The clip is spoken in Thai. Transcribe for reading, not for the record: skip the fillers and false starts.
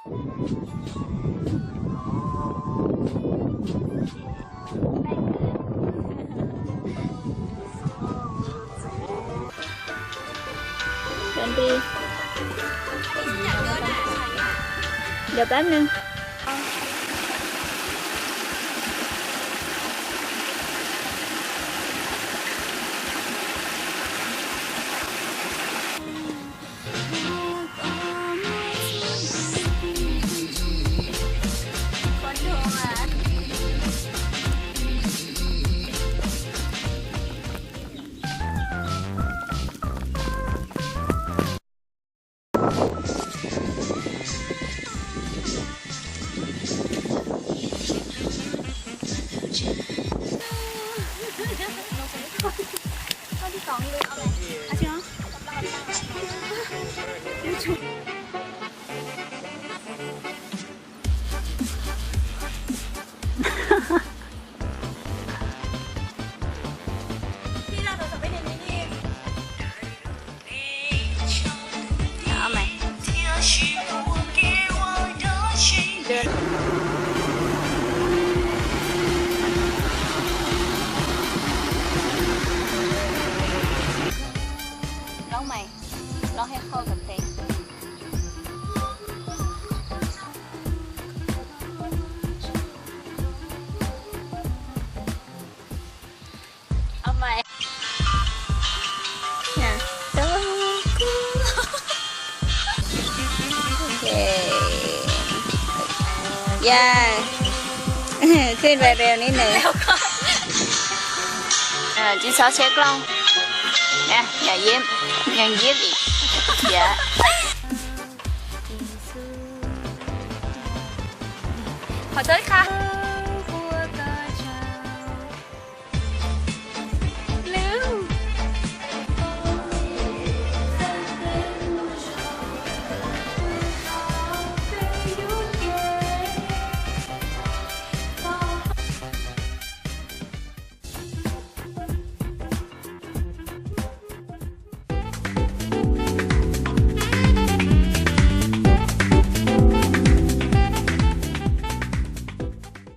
เดินดีเดี๋ยวแป๊บนึงข้อที่2เลยเอาอะไรอาชิเนาะพี่เราจะไม่เห็นนี่เอาไหมเดินร้องใหม่ร้องให้เข้ากับเพลงเอาใหม่เนี่ยโอเคย่างขึ้นไปเร็วนิดหนึ่งจีซอเช็คกล้องเนี่ยอย่ายิ้มยังยิ้มอีกเยอะขอโทษค่ะ